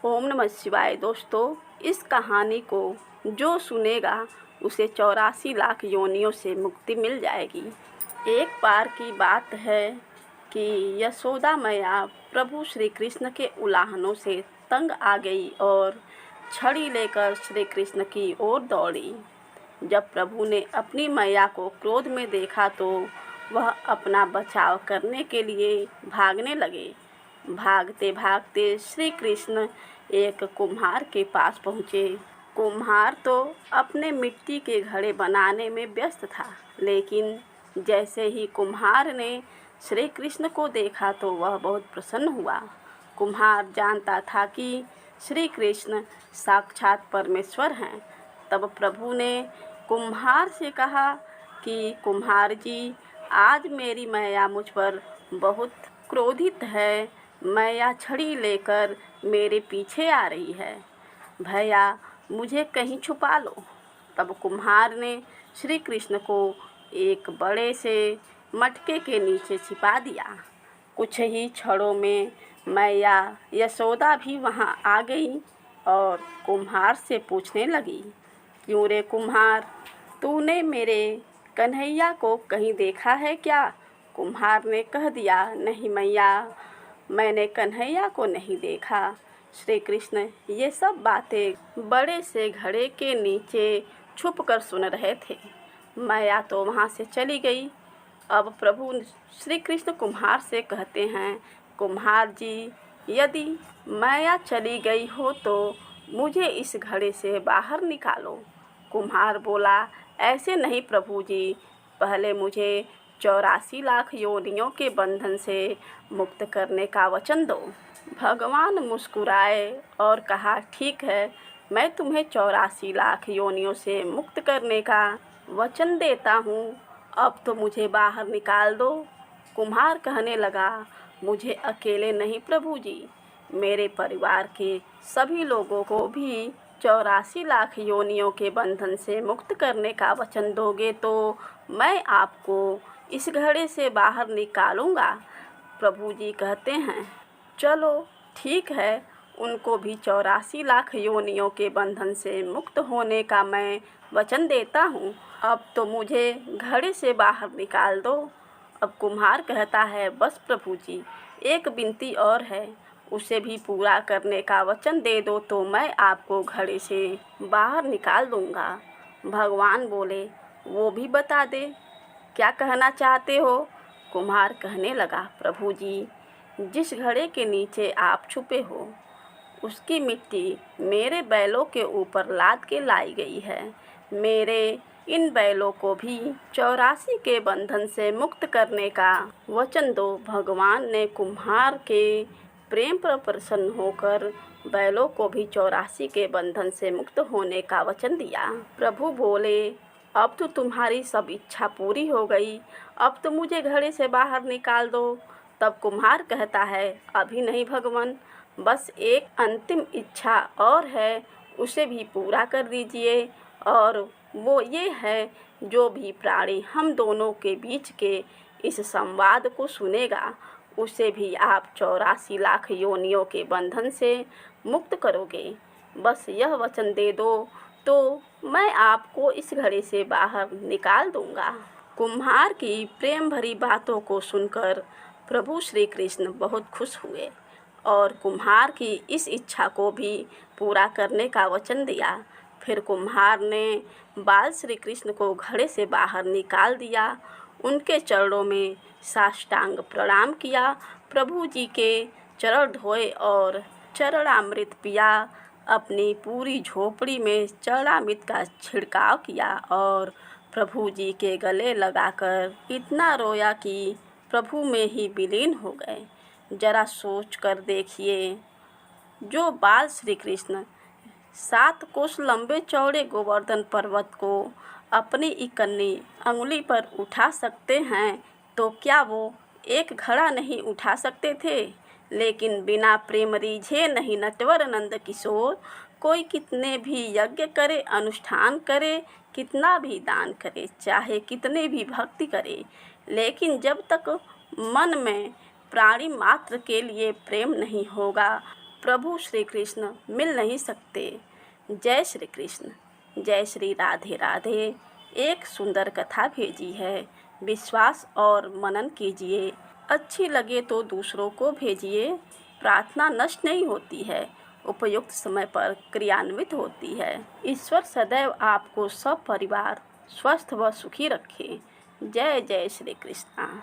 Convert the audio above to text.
ओम नमः शिवाय। दोस्तों, इस कहानी को जो सुनेगा उसे 84 लाख योनियों से मुक्ति मिल जाएगी। एक बार की बात है कि यशोदा मैया प्रभु श्री कृष्ण के उलाहनों से तंग आ गई और छड़ी लेकर श्री कृष्ण की ओर दौड़ी। जब प्रभु ने अपनी मैया को क्रोध में देखा तो वह अपना बचाव करने के लिए भागने लगे। भागते भागते श्री कृष्ण एक कुम्हार के पास पहुँचे। कुम्हार तो अपने मिट्टी के घड़े बनाने में व्यस्त था, लेकिन जैसे ही कुम्हार ने श्री कृष्ण को देखा तो वह बहुत प्रसन्न हुआ। कुम्हार जानता था कि श्री कृष्ण साक्षात परमेश्वर हैं। तब प्रभु ने कुम्हार से कहा कि कुम्हार जी, आज मेरी मैया मुझ पर बहुत क्रोधित है। मैया छड़ी लेकर मेरे पीछे आ रही है। भैया, मुझे कहीं छुपा लो। तब कुम्हार ने श्री कृष्ण को एक बड़े से मटके के नीचे छिपा दिया। कुछ ही क्षणों में मैया यशोदा भी वहां आ गई और कुम्हार से पूछने लगी, क्यों रे कुम्हार, तूने मेरे कन्हैया को कहीं देखा है क्या? कुम्हार ने कह दिया, नहीं मैया, मैंने कन्हैया को नहीं देखा। श्री कृष्ण ये सब बातें बड़े से घड़े के नीचे छुपकर सुन रहे थे। मैया तो वहाँ से चली गई। अब प्रभु श्री कृष्ण कुम्हार से कहते हैं, कुम्हार जी, यदि मैया चली गई हो तो मुझे इस घड़े से बाहर निकालो। कुम्हार बोला, ऐसे नहीं प्रभु जी, पहले मुझे 84 लाख योनियों के बंधन से मुक्त करने का वचन दो। भगवान मुस्कुराए और कहा, ठीक है, मैं तुम्हें 84 लाख योनियों से मुक्त करने का वचन देता हूँ। अब तो मुझे बाहर निकाल दो। कुम्हार कहने लगा, मुझे अकेले नहीं प्रभु जी, मेरे परिवार के सभी लोगों को भी 84 लाख योनियों के बंधन से मुक्त करने का वचन दोगे तो मैं आपको इस घड़े से बाहर निकालूंगा। प्रभु जी कहते हैं, चलो ठीक है, उनको भी 84 लाख योनियों के बंधन से मुक्त होने का मैं वचन देता हूँ। अब तो मुझे घड़े से बाहर निकाल दो। अब कुम्हार कहता है, बस प्रभु जी, एक विनती और है, उसे भी पूरा करने का वचन दे दो तो मैं आपको घड़े से बाहर निकाल दूंगा। भगवान बोले, वो भी बता दे, क्या कहना चाहते हो? कुम्हार कहने लगा, प्रभु जी, जिस घड़े के नीचे आप छुपे हो उसकी मिट्टी मेरे बैलों के ऊपर लाद के लाई गई है। मेरे इन बैलों को भी 84 के बंधन से मुक्त करने का वचन दो। भगवान ने कुम्हार के प्रेम पर प्रसन्न होकर बैलों को भी 84 के बंधन से मुक्त होने का वचन दिया। प्रभु बोले, अब तो तुम्हारी सब इच्छा पूरी हो गई, अब तो मुझे घड़े से बाहर निकाल दो। तब कुम्हार कहता है, अभी नहीं भगवान, बस एक अंतिम इच्छा और है, उसे भी पूरा कर दीजिए। और वो ये है, जो भी प्राणी हम दोनों के बीच के इस संवाद को सुनेगा उसे भी आप 84 लाख योनियों के बंधन से मुक्त करोगे। बस यह वचन दे दो तो मैं आपको इस घड़े से बाहर निकाल दूंगा। कुम्हार की प्रेम भरी बातों को सुनकर प्रभु श्री कृष्ण बहुत खुश हुए और कुम्हार की इस इच्छा को भी पूरा करने का वचन दिया। फिर कुम्हार ने बाल श्री कृष्ण को घड़े से बाहर निकाल दिया, उनके चरणों में साष्टांग प्रणाम किया, प्रभु जी के चरण धोए और चरणामृत पिया, अपनी पूरी झोपड़ी में चरणामृत का छिड़काव किया और प्रभु जी के गले लगाकर इतना रोया कि प्रभु में ही विलीन हो गए। जरा सोच कर देखिए, जो बाल श्री कृष्ण 7 कोस लंबे चौड़े गोवर्धन पर्वत को अपनी इकन्नी अंगुली पर उठा सकते हैं, तो क्या वो एक घड़ा नहीं उठा सकते थे? लेकिन बिना प्रेम रीझे नहीं नटवर नंद किशोर, कोई कितने भी यज्ञ करे, अनुष्ठान करे, कितना भी दान करे, चाहे कितने भी भक्ति करे, लेकिन जब तक मन में प्राणी मात्र के लिए प्रेम नहीं होगा प्रभु श्री कृष्ण मिल नहीं सकते। जय श्री कृष्ण। जय श्री राधे राधे। एक सुंदर कथा भेजी है, विश्वास और मनन कीजिए। अच्छी लगे तो दूसरों को भेजिए। प्रार्थना नष्ट नहीं होती है, उपयुक्त समय पर क्रियान्वित होती है। ईश्वर सदैव आपको सब परिवार स्वस्थ व सुखी रखे। जय जय श्री कृष्ण।